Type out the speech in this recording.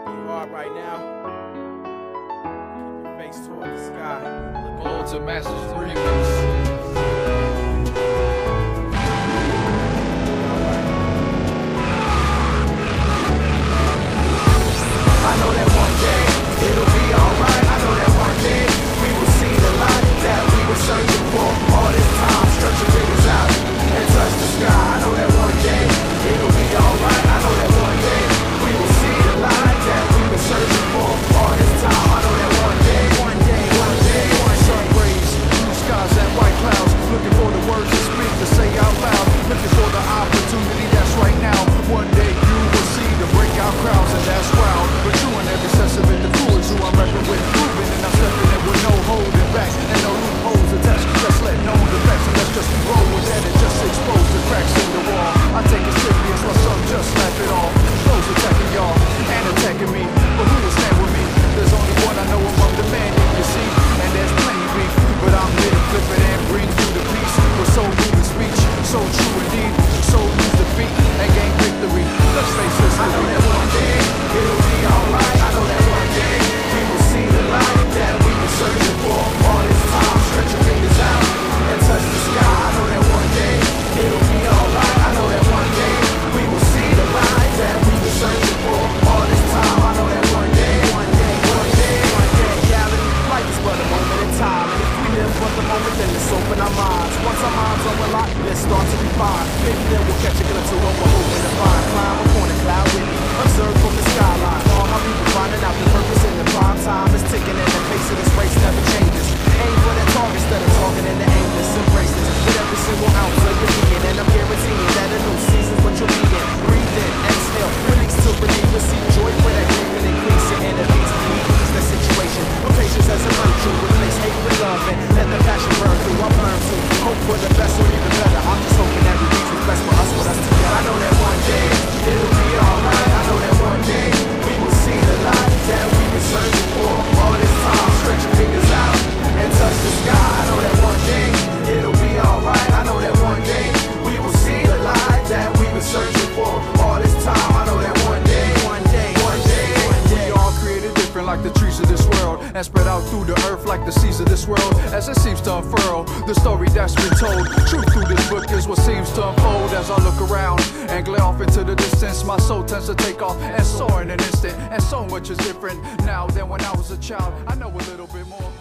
might be hard right now. Keep your face toward the sky. Look on to Masters Remix. I know that one day it'll be alright. I know that one day we will see the light that we were searching for all this time. Stretch your fingers out and touch the sky. I know that one day it'll be alright. I know that one day we will see the light that we were searching for all this time. I know that one day, sun rays, blue skies and white clouds, looking for the words to speak, to say out loud, looking for the opportunity that's right now. One day you will see the breakout crowds, and that's wild, but true in every sense of it. The crew is who I'm repping with, moving, and I'm stepping in with no holding back, and no loopholes attached. Just let known the facts, and let's just roll with that and just expose the cracks in the wall. I take it serious, my son just laugh it off. Those attacking y'all and attacking me, but who will stand with me? There's only one I know among the men, you see, and there's plenty beef, but I'm here to flip it and bring you the peace. With so moving speech, so true indeed, so lose defeat and gain victory. Let's face this, I know that one day it'll be alright. I know that one day we will see the light that we've been searching for all this time. Stretch your fingers out and touch the sky. I know that one day it'll be alright. I know that one day we will see the light that we've been searching for all this time. I know that one day, reality, life is but a moment in time, and if we live for the moment, then let's open our minds. Once our minds are unlocked, let's start to refine. Maybe then we'll catch a glimpse of what we're hoping to find. Climb up on a cloud with me, observe from the skyline. All my people finding out the purpose in the prime time is ticking, and the pace of this race never changes. Aim for that target instead of talking in the aimless. Embrace this with every single ounce of your being, and I'm guaranteeing that a new season's what you'll be in. Breathe in, exhale, release to relieve, receive joy for that grieving, increase your enemies. Ease the situation with patience as a virtue. Replace hate with love and let the passion burn through. I've learned to hope for the best or even better. I'm just hoping that reaches what's best for us together. I know that one day it'll be alright. I know that one day we will see the light that we've been searching for all this time. Stretch your fingers out and touch the sky. I know that one day it'll be alright. I know that one day we will see the light that we've been searching for all this time. I know that one day we all created different like the trees of this world, and spread out through the earth like the seas of this world. As it seems to unfurl, the story that's been told, truth through this book is what seems to unfold. As I look around and glare off into the distance, my soul tends to take off and soar in an instant. And so much is different now than when I was a child. I know a little bit more.